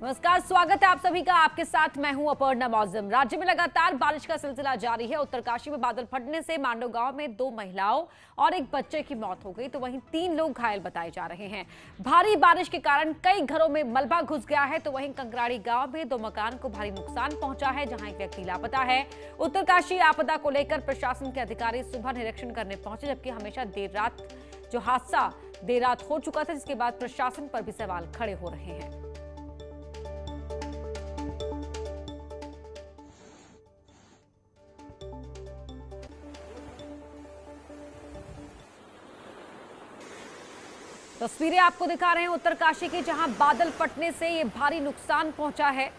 नमस्कार, स्वागत है आप सभी का। आपके साथ मैं हूं अपर्णा मौजम। राज्य में लगातार बारिश का सिलसिला जारी है। उत्तरकाशी में बादल फटने से मांडो गांव में 2 महिलाओं और एक बच्चे की मौत हो गई, तो वहीं 3 लोग घायल बताए जा रहे हैं। भारी बारिश के कारण कई घरों में मलबा घुस गया है, तो वहीं कंकराड़ी गांव में 2 मकान को भारी नुकसान पहुंचा है, जहां एक व्यक्ति लापता है। उत्तरकाशी आपदा को लेकर प्रशासन के अधिकारी सुबह निरीक्षण करने पहुंचे, जबकि हमेशा देर रात जो हादसा देर रात हो चुका था, जिसके बाद प्रशासन पर भी सवाल खड़े हो रहे हैं। तस्वीरें आपको दिखा रहे हैं उत्तरकाशी की, जहां बादल फटने से ये भारी नुकसान पहुंचा है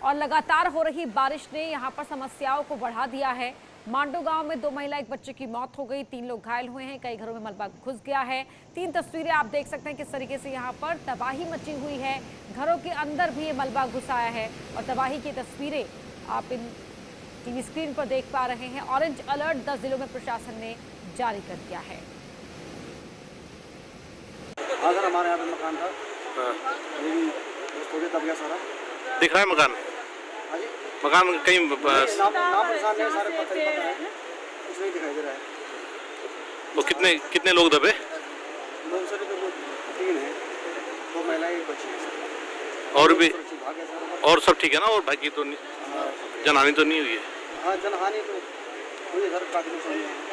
और लगातार हो रही बारिश ने यहां पर समस्याओं को बढ़ा दिया है। मांडो गांव में 2 महिला एक बच्चे की मौत हो गई, 3 लोग घायल हुए हैं, कई घरों में मलबा घुस गया है। 3 तस्वीरें आप देख सकते हैं किस तरीके से यहां पर तबाही मची हुई है। घरों के अंदर भी ये मलबा घुस आया है और तबाही की तस्वीरें आप इन टीवी स्क्रीन पर देख पा रहे हैं। ऑरेंज अलर्ट 10 जिलों में प्रशासन ने जारी कर दिया है। हाँ सर, हमारे यहाँ पे मकान था। थोड़ी दब गया सारा। दिख रहा है मकान? हाँ जी, मकान कहीं नाम परेशान नहीं, सारे पत्थर ही पत्थर हैं, कुछ नहीं दिखाई दे रहा है। वो कितने लोग दबे? लोग सर तो 3 हैं, 2 महिलाएं एक बच्ची है। और भी और सब ठीक है ना? और बाकी तो जनहानि तो नहीं हुई है? हाँ, जनहानि तो हुई सर, काफी नुकसान है।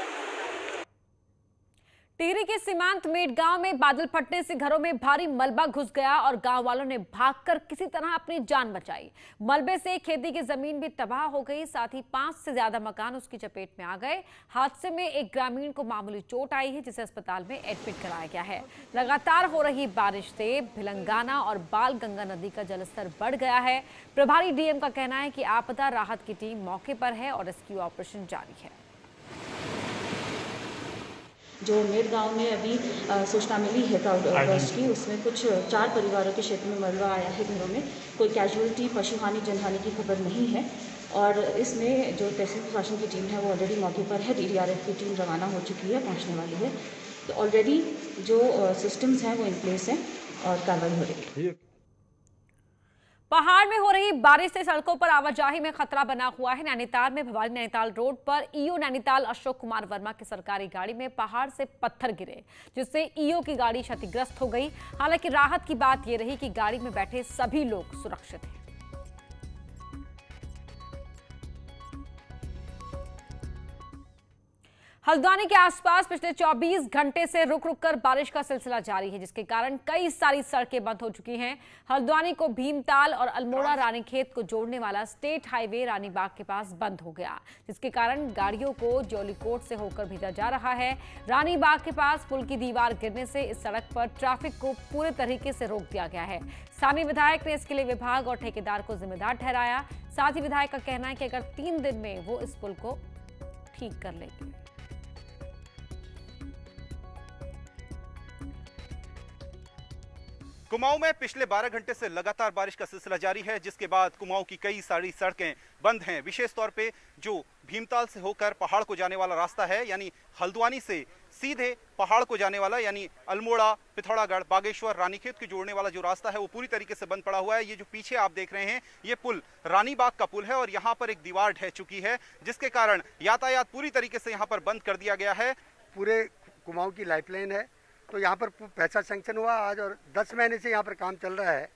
टिहरी के सीमांत मेट गांव में बादल फटने से घरों में भारी मलबा घुस गया और गांव वालों ने भागकर किसी तरह अपनी जान बचाई। मलबे से खेती की जमीन भी तबाह हो गई, साथ ही 5 से ज्यादा मकान उसकी चपेट में आ गए। हादसे में एक ग्रामीण को मामूली चोट आई है, जिसे अस्पताल में एडमिट कराया गया है। लगातार हो रही बारिश से भिलंगाना और बाल गंगा नदी का जलस्तर बढ़ गया है। प्रभारी डीएम का कहना है कि आपदा राहत की टीम मौके पर है और रेस्क्यू ऑपरेशन जारी है। जो मेट गांव में अभी सूचना मिली है क्राउडबर्स्ट की, उसमें कुछ 4 परिवारों के क्षेत्र में मलबा आया है घरों में। कोई कैजुअलिटी, पशुहानि, जनहानि की खबर नहीं है और इसमें जो तहसील प्रशासन की टीम है वो ऑलरेडी मौके पर है। डीडीआरएफ की टीम रवाना हो चुकी है, पहुंचने वाली है। तो ऑलरेडी जो सिस्टम्स हैं वो इन प्लेस हैं और कार्रवाई हो रही है। पहाड़ में हो रही बारिश से सड़कों पर आवाजाही में खतरा बना हुआ है। नैनीताल में भवानी नैनीताल रोड पर ईओ नैनीताल अशोक कुमार वर्मा की सरकारी गाड़ी में पहाड़ से पत्थर गिरे, जिससे ईओ की गाड़ी क्षतिग्रस्त हो गई। हालांकि राहत की बात यह रही कि गाड़ी में बैठे सभी लोग सुरक्षित हैं। हल्द्वानी के आसपास पिछले 24 घंटे से रुक रुक कर बारिश का सिलसिला जारी है, जिसके कारण कई सारी सड़कें बंद हो चुकी हैं। हल्द्वानी को भीमताल और अल्मोड़ा रानीखेत को जोड़ने वाला स्टेट हाईवे रानीबाग के पास बंद हो गया, जिसके कारण गाड़ियों को जौलीकोट से होकर भेजा जा रहा है। रानीबाग के पास पुल की दीवार गिरने से इस सड़क पर ट्रैफिक को पूरे तरीके से रोक दिया गया है। स्थानीय विधायक ने इसके लिए विभाग और ठेकेदार को जिम्मेदार ठहराया। साथ ही विधायक का कहना है कि अगर 3 दिन में वो इस पुल को ठीक कर लेंगे। कुमाऊं में पिछले 12 घंटे से लगातार बारिश का सिलसिला जारी है, जिसके बाद कुमाऊं की कई सारी सड़कें बंद हैं। विशेष तौर पे जो भीमताल से होकर पहाड़ को जाने वाला रास्ता है, यानी हल्द्वानी से सीधे पहाड़ को जाने वाला, यानी अल्मोड़ा, पिथौरागढ़, बागेश्वर, रानीखेत को जोड़ने वाला जो रास्ता है वो पूरी तरीके से बंद पड़ा हुआ है। ये जो पीछे आप देख रहे हैं ये पुल रानीबाग का पुल है और यहाँ पर एक दीवार ढह चुकी है, जिसके कारण यातायात पूरी तरीके से यहाँ पर बंद कर दिया गया है। पूरे कुमाऊं की लाइफलाइन है, तो यहाँ पर पैसा सैंक्शन हुआ आज और 10 महीने से यहाँ पर काम चल रहा है।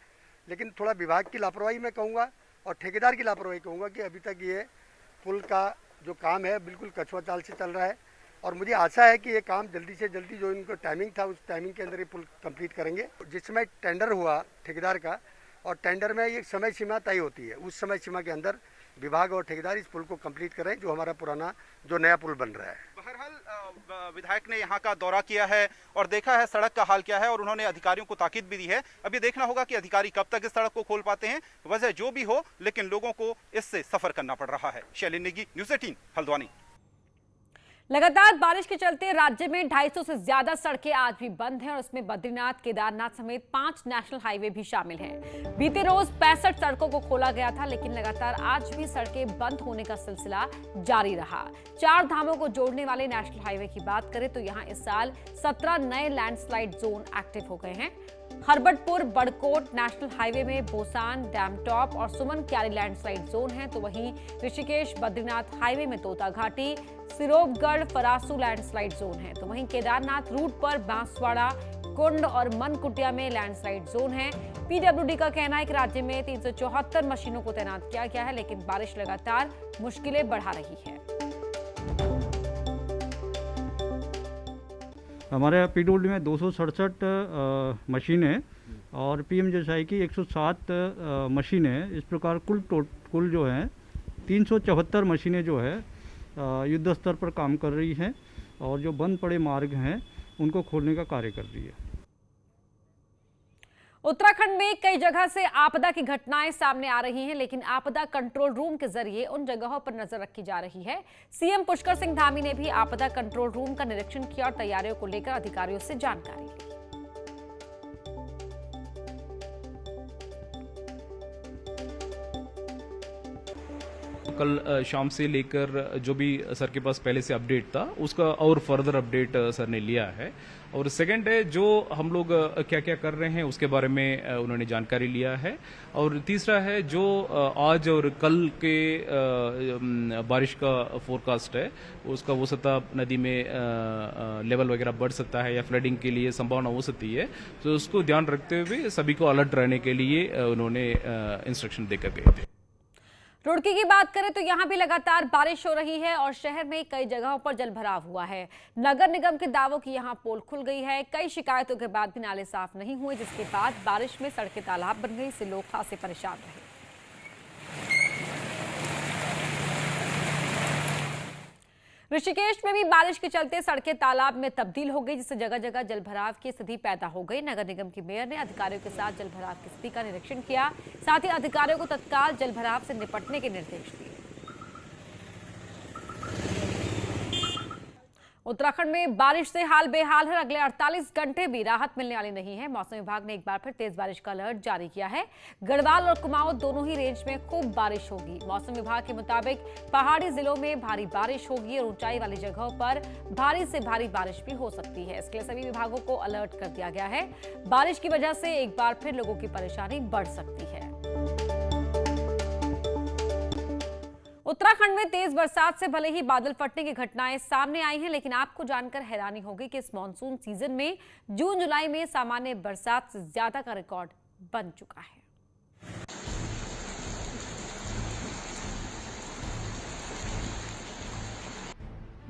लेकिन थोड़ा विभाग की लापरवाही मैं कहूँगा और ठेकेदार की लापरवाही कहूँगा कि अभी तक ये पुल का जो काम है बिल्कुल कछुआ चाल से चल रहा है और मुझे आशा है कि ये काम जल्दी से जल्दी, जो इनको टाइमिंग था उस टाइमिंग के अंदर ये पुल कंप्लीट करेंगे। जिस समय टेंडर हुआ ठेकेदार का, और टेंडर में ये समय सीमा तय होती है, उस समय सीमा के अंदर विभाग और ठेकेदार इस पुल को कंप्लीट करें, जो हमारा पुराना जो नया पुल बन रहा है। बहरहाल विधायक ने यहाँ का दौरा किया है और देखा है सड़क का हाल क्या है और उन्होंने अधिकारियों को ताकीद भी दी है। अब ये देखना होगा कि अधिकारी कब तक इस सड़क को खोल पाते हैं। वजह जो भी हो, लेकिन लोगों को इससे सफर करना पड़ रहा है। शैलेंद्र नेगी, न्यूज़ 18, हल्द्वानी। लगातार बारिश के चलते राज्य में 250 से ज्यादा सड़कें आज भी बंद हैं और उसमें बद्रीनाथ, केदारनाथ समेत 5 नेशनल हाईवे भी शामिल हैं। बीते रोज 65 सड़कों को खोला गया था, लेकिन लगातार आज भी सड़कें बंद होने का सिलसिला जारी रहा। 4 धामों को जोड़ने वाले नेशनल हाईवे की बात करें तो यहाँ इस साल 17 नए लैंडस्लाइड जोन एक्टिव हो गए हैं। हरबटपुर बड़कोट नेशनल हाईवे में बोसान, डैम टॉप और सुमन क्यारी लैंडस्लाइड जोन है, तो वहीं ऋषिकेश बद्रीनाथ हाईवे में तोता घाटी, सिरोबगढ़ फरासू लैंडस्लाइड जोन है, तो वहीं केदारनाथ रूट पर बांसवाड़ा, कुंड और मनकुटिया में लैंडस्लाइड जोन है। पीडब्ल्यूडी का कहना है कि राज्य में 374 मशीनों को तैनात किया गया है, लेकिन बारिश लगातार मुश्किलें बढ़ा रही है। हमारे यहाँ पीडब्ल्यूडी में 267 मशीनें और पीएमजीएसआई की 107 मशीनें हैं। इस प्रकार कुल जो है 374 मशीनें जो है युद्ध स्तर पर काम कर रही हैं और जो बंद पड़े मार्ग हैं उनको खोलने का कार्य कर रही है। उत्तराखंड में कई जगह से आपदा की घटनाएं सामने आ रही हैं, लेकिन आपदा कंट्रोल रूम के जरिए उन जगहों पर नजर रखी जा रही है। सीएम पुष्कर सिंह धामी ने भी आपदा कंट्रोल रूम का निरीक्षण किया और तैयारियों को लेकर अधिकारियों से जानकारी ली। कल शाम से लेकर जो भी सर के पास पहले से अपडेट था उसका और फर्दर अपडेट सर ने लिया है। और सेकंड है जो हम लोग क्या क्या कर रहे हैं उसके बारे में उन्होंने जानकारी लिया है। और तीसरा है जो आज और कल के बारिश का फोरकास्ट है उसका वो सतह नदी में लेवल वगैरह बढ़ सकता है या फ्लडिंग के लिए संभावना हो सकती है, तो उसको ध्यान रखते हुए सभी को अलर्ट रहने के लिए उन्होंने इंस्ट्रक्शन देकर गए थे। रुड़की की बात करें तो यहां भी लगातार बारिश हो रही है और शहर में कई जगहों पर जलभराव हुआ है। नगर निगम के दावों की यहां पोल खुल गई है। कई शिकायतों के बाद भी नाले साफ नहीं हुए, जिसके बाद बारिश में सड़कें तालाब बन गई, इससे लोग खासे परेशान रहे। ऋषिकेश में भी बारिश के चलते सड़कें तालाब में तब्दील हो गई, जिससे जगह जगह जलभराव की स्थिति पैदा हो गई। नगर निगम की मेयर ने अधिकारियों के साथ जलभराव की स्थिति का निरीक्षण किया, साथ ही अधिकारियों को तत्काल जलभराव से निपटने के निर्देश दिए। उत्तराखंड में बारिश से हाल बेहाल है। अगले 48 घंटे भी राहत मिलने वाली नहीं है। मौसम विभाग ने एक बार फिर तेज बारिश का अलर्ट जारी किया है। गढ़वाल और कुमाऊं दोनों ही रेंज में खूब बारिश होगी। मौसम विभाग के मुताबिक पहाड़ी जिलों में भारी बारिश होगी और ऊंचाई वाली जगहों पर भारी से भारी बारिश भी हो सकती है। इसके लिए सभी विभागों को अलर्ट कर दिया गया है। बारिश की वजह से एक बार फिर लोगों की परेशानी बढ़ सकती है। उत्तराखंड में तेज बरसात से भले ही बादल फटने की घटनाएं सामने आई हैं, लेकिन आपको जानकर हैरानी होगी कि इस मॉनसून सीजन में जून जुलाई में सामान्य बरसात से ज्यादा का रिकॉर्ड बन चुका है।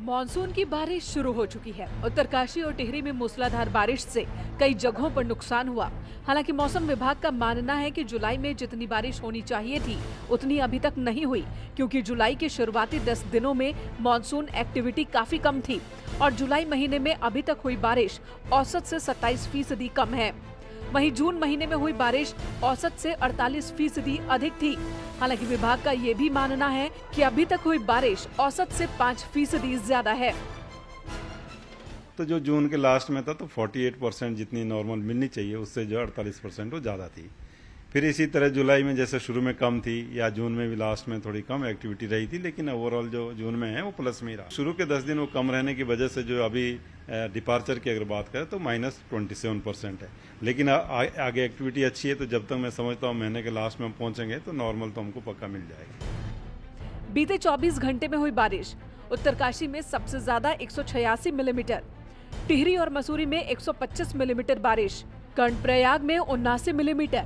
मॉनसून की बारिश शुरू हो चुकी है। उत्तरकाशी और टिहरी में मूसलाधार बारिश से कई जगहों पर नुकसान हुआ। हालांकि मौसम विभाग का मानना है कि जुलाई में जितनी बारिश होनी चाहिए थी उतनी अभी तक नहीं हुई, क्योंकि जुलाई के शुरुआती 10 दिनों में मॉनसून एक्टिविटी काफी कम थी और जुलाई महीने में अभी तक हुई बारिश औसत से 27% कम है। वहीं जून महीने में हुई बारिश औसत से 48% अधिक थी। हालांकि विभाग का ये भी मानना है कि अभी तक हुई बारिश औसत से 5% ज्यादा है। तो जो जून के लास्ट में था तो 48% जितनी नॉर्मल मिलनी चाहिए उससे जो 48% वो ज़्यादा थी। फिर इसी तरह जुलाई में जैसे शुरू में कम थी या जून में भी लास्ट में थोड़ी कम एक्टिविटी रही थी, लेकिन ओवरऑल जो जून में है वो प्लस में ही रहा। शुरू के 10 दिन वो कम रहने की वजह से जो अभी डिपार्चर की अगर बात करें तो -27% है, लेकिन आगे एक्टिविटी अच्छी है। तो जब तक मैं समझता हूँ महीने के लास्ट में हम पहुँचेंगे तो नॉर्मल तो हमको पक्का मिल जाएगी। बीते 24 घंटे में हुई बारिश उत्तरकाशी में सबसे ज्यादा 186 मिलीमीटर, टिहरी और मसूरी में 125 मिलीमीटर बारिश, कर्णप्रयाग में 79 मिलीमीटर,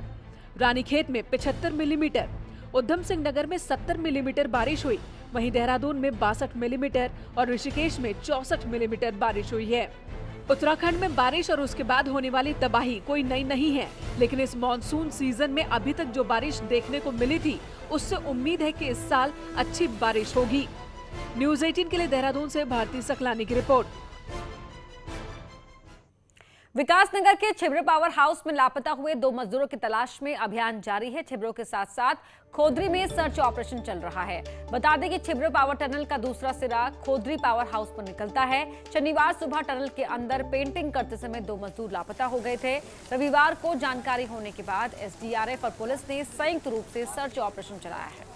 रानीखेत में 75 मिलीमीटर, उधम सिंह नगर में 70 मिलीमीटर बारिश हुई। वहीं देहरादून में 62 मिलीमीटर और ऋषिकेश में 64 मिलीमीटर बारिश हुई है। उत्तराखंड में बारिश और उसके बाद होने वाली तबाही कोई नई नहीं है, लेकिन इस मॉनसून सीजन में अभी तक जो बारिश देखने को मिली थी उससे उम्मीद है कि इस साल अच्छी बारिश होगी। न्यूज़ 18 के लिए देहरादून से भारती सकलानी की रिपोर्ट। विकासनगर के छिब्र पावर हाउस में लापता हुए 2 मजदूरों की तलाश में अभियान जारी है। छिब्रों के साथ साथ खोदरी में सर्च ऑपरेशन चल रहा है। बता दें कि छिब्र पावर टनल का दूसरा सिरा खोदरी पावर हाउस पर निकलता है। शनिवार सुबह टनल के अंदर पेंटिंग करते समय 2 मजदूर लापता हो गए थे। रविवार को जानकारी होने के बाद एसडीआरएफ और पुलिस ने संयुक्त रूप से सर्च ऑपरेशन चलाया है।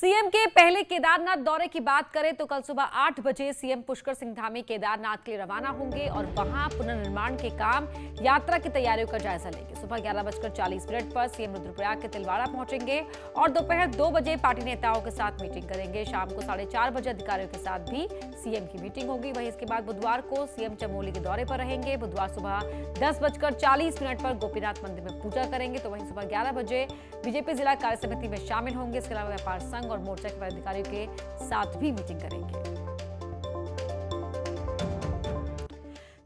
सीएम के पहले केदारनाथ दौरे की बात करें तो कल सुबह 8 बजे सीएम पुष्कर सिंह धामी केदारनाथ के लिए रवाना होंगे और वहां पुनर्निर्माण के काम, यात्रा की तैयारियों का जायजा लेंगे। सुबह 11:40 पर सीएम रुद्रप्रयाग के तिलवाड़ा पहुंचेंगे और दोपहर 2 बजे पार्टी नेताओं के साथ मीटिंग करेंगे। शाम को 4:30 बजे अधिकारियों के साथ भी सीएम की मीटिंग होगी। वहीं इसके बाद बुधवार को सीएम चमोली के दौरे पर रहेंगे। बुधवार सुबह 10:40 पर गोपीनाथ मंदिर में पूजा करेंगे। तो वहीं सुबह 11 बजे बीजेपी जिला कार्य समिति में शामिल होंगे। इसके अलावा व्यापार संघ और मोर्चा के पदाधिकारियों के साथ भी मीटिंग करेंगे।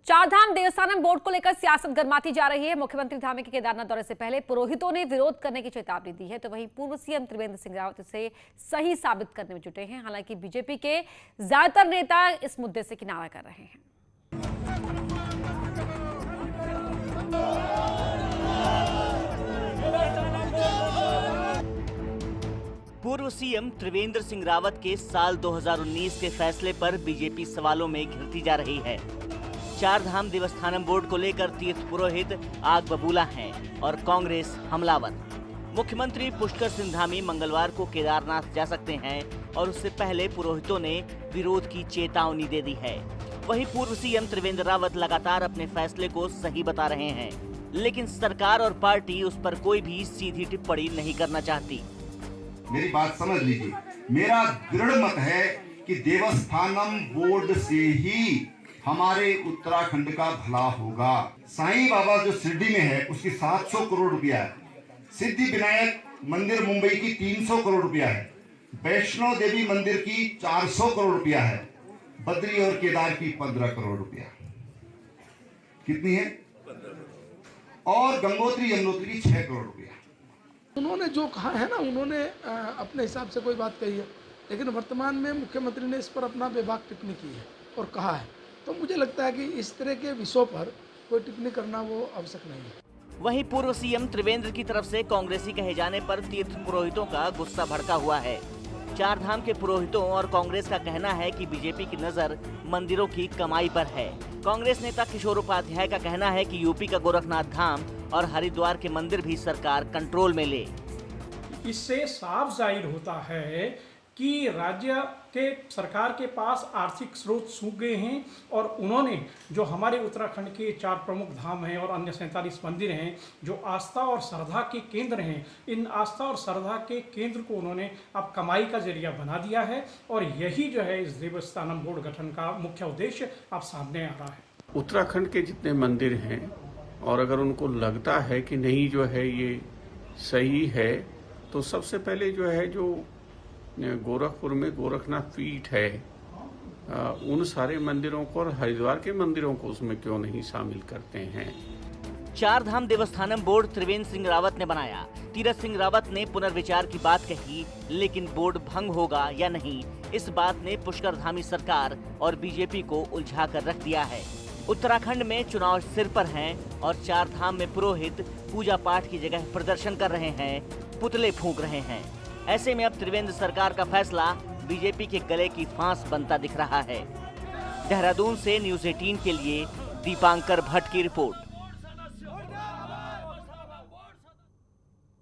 चारधाम देवस्थानम बोर्ड को लेकर सियासत गर्माती जा रही है। मुख्यमंत्री धामी के केदारनाथ दौरे से पहले पुरोहितों ने विरोध करने की चेतावनी दी है। तो वहीं पूर्व सीएम त्रिवेंद्र सिंह रावत इसे सही साबित करने में जुटे हैं। हालांकि बीजेपी के ज्यादातर नेता इस मुद्दे से किनारा कर रहे हैं। पूर्व सीएम त्रिवेंद्र सिंह रावत के साल 2019 के फैसले पर बीजेपी सवालों में घिरती जा रही है। चारधाम देवस्थानम बोर्ड को लेकर तीर्थ पुरोहित आग बबूला हैं और कांग्रेस हमलावर। मुख्यमंत्री पुष्कर सिंह धामी मंगलवार को केदारनाथ जा सकते हैं और उससे पहले पुरोहितों ने विरोध की चेतावनी दे दी है। वहीं पूर्व सीएम त्रिवेंद्र रावत लगातार अपने फैसले को सही बता रहे हैं, लेकिन सरकार और पार्टी उस पर कोई भी सीधी टिप्पणी नहीं करना चाहती। मेरी बात समझ लीजिए, मेरा दृढ़ मत है कि देवस्थानम बोर्ड से ही हमारे उत्तराखंड का भला होगा। साईं बाबा जो शिरडी में है उसकी 700 करोड़ रुपया है, सिद्धि विनायक मंदिर मुंबई की 300 करोड़ रुपया है, वैष्णो देवी मंदिर की 400 करोड़ रुपया है, बद्री और केदार की 15 करोड़ रुपया। कितनी है? और गंगोत्री यमुनोत्री की 6 करोड़ रुपया। उन्होंने जो कहा है ना, उन्होंने अपने हिसाब से कोई बात कही है, लेकिन वर्तमान में मुख्यमंत्री ने इस पर अपना बेबाक टिप्पणी की है और कहा है। तो मुझे लगता है कि इस तरह के विषयों पर कोई टिप्पणी करना वो आवश्यक नहीं है। वहीं पूर्व सीएम त्रिवेंद्र की तरफ से कांग्रेसी कहे जाने पर तीर्थ पुरोहितों का गुस्सा भड़का हुआ है। चारधाम के पुरोहितों और कांग्रेस का कहना है कि बीजेपी की नजर मंदिरों की कमाई पर है। कांग्रेस नेता किशोर उपाध्याय का कहना है कि यूपी का गोरखनाथ धाम और हरिद्वार के मंदिर भी सरकार कंट्रोल में ले। इससे साफ जाहिर होता है कि राज्य के सरकार के पास आर्थिक स्रोत सूख गए हैं और उन्होंने जो हमारे उत्तराखंड के 4 प्रमुख धाम हैं और अन्य 47 मंदिर हैं जो आस्था और श्रद्धा के केंद्र हैं, इन आस्था और श्रद्धा के केंद्र को उन्होंने अब कमाई का जरिया बना दिया है और यही जो है इस देवस्थानम बोर्ड गठन का मुख्य उद्देश्य अब सामने आ रहा है। उत्तराखंड के जितने मंदिर हैं और अगर उनको लगता है कि नहीं जो है ये सही है, तो सबसे पहले जो है जो गोरखपुर में गोरखनाथ पीठ है, उन सारे मंदिरों को और हरिद्वार के मंदिरों को उसमें क्यों नहीं शामिल करते हैं। चारधाम देवस्थानम बोर्ड त्रिवेंद्र सिंह रावत ने बनाया। तीरथ सिंह रावत ने पुनर्विचार की बात कही, लेकिन बोर्ड भंग होगा या नहीं, इस बात ने पुष्कर धामी सरकार और बीजेपी को उलझा कर रख दिया है। उत्तराखंड में चुनाव सिर पर हैं और चारधाम में पुरोहित पूजा पाठ की जगह प्रदर्शन कर रहे हैं, पुतले फूंक रहे हैं। ऐसे में अब त्रिवेंद्र सरकार का फैसला बीजेपी के गले की फांस बनता दिख रहा है। देहरादून से न्यूज़ 18 के लिए दीपांकर भट्ट की रिपोर्ट।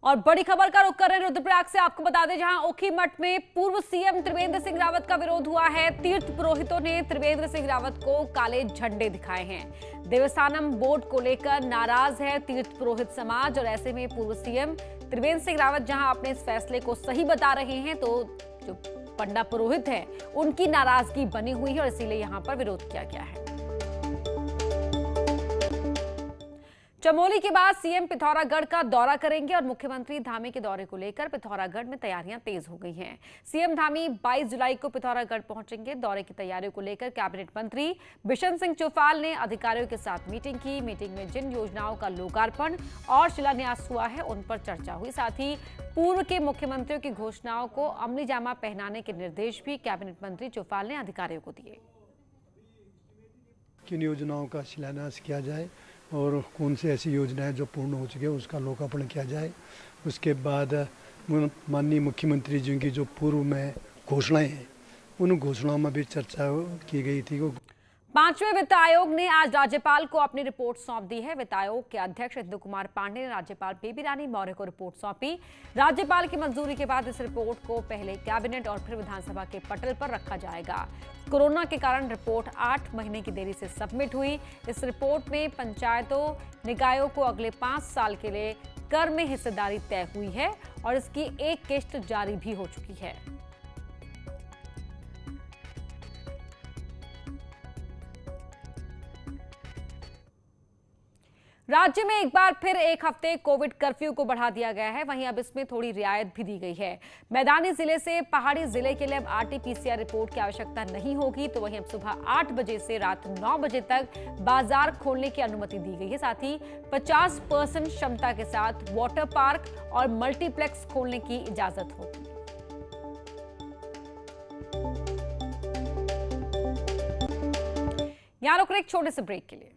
और बड़ी खबर का रुख कर रहे हैं रुद्रप्रयाग से। आपको बता दें, जहां ओखीमठ में पूर्व सीएम त्रिवेंद्र सिंह रावत का विरोध हुआ है। तीर्थ पुरोहितों ने त्रिवेंद्र सिंह रावत को काले झंडे दिखाए हैं। देवस्थानम बोर्ड को लेकर नाराज है तीर्थ पुरोहित समाज और ऐसे में पूर्व सीएम त्रिवेंद्र सिंह रावत जहां अपने इस फैसले को सही बता रहे हैं, तो जो पंडा पुरोहित है उनकी नाराजगी बनी हुई है और इसीलिए यहां पर विरोध किया गया है। चमोली के बाद सीएम पिथौरागढ़ का दौरा करेंगे और मुख्यमंत्री धामी के दौरे को लेकर पिथौरागढ़ में तैयारियां तेज हो गई हैं। सीएम धामी 22 जुलाई को पिथौरागढ़ पहुंचेंगे। दौरे की तैयारियों को लेकर कैबिनेट मंत्री बिशन सिंह चौफाल ने अधिकारियों के साथ मीटिंग की। मीटिंग में जिन योजनाओं का लोकार्पण और शिलान्यास हुआ है उन पर चर्चा हुई। साथ ही पूर्व के मुख्यमंत्रियों की घोषणाओं को अमली जामा पहनाने के निर्देश भी कैबिनेट मंत्री चौफाल ने अधिकारियों को दिए। किन योजनाओं का शिलान्यास किया जाए और कौन सी ऐसी योजनाएं जो पूर्ण हो चुकी है उसका लोकार्पण किया जाए। उसके बाद माननीय मुख्यमंत्री जी की जो पूर्व में घोषणाएं हैं उन घोषणाओं में भी चर्चा की गई थी। पांचवें वित्त आयोग ने आज राज्यपाल को अपनी रिपोर्ट सौंप दी है। वित्त आयोग के अध्यक्ष इंदु कुमार पांडे ने राज्यपाल बेबी रानी मौर्य को रिपोर्ट सौंपी। राज्यपाल की मंजूरी के बाद इस रिपोर्ट को पहले कैबिनेट और फिर विधानसभा के पटल पर रखा जाएगा। कोरोना के कारण रिपोर्ट 8 महीने की देरी से सबमिट हुई। इस रिपोर्ट में पंचायतों निकायों को अगले 5 साल के लिए कर में हिस्सेदारी तय हुई है और इसकी एक किश्त जारी भी हो चुकी है। राज्य में एक बार फिर एक हफ्ते कोविड कर्फ्यू को बढ़ा दिया गया है। वहीं अब इसमें थोड़ी रियायत भी दी गई है। मैदानी जिले से पहाड़ी जिले के लिए अब RT-PCR रिपोर्ट की आवश्यकता नहीं होगी। तो वहीं अब सुबह 8 बजे से रात 9 बजे तक बाजार खोलने की अनुमति दी गई है। साथ ही 50% क्षमता के साथ वाटर पार्क और मल्टीप्लेक्स खोलने की इजाजत होगी। यहां रुक रहे एक छोटे से ब्रेक के लिए।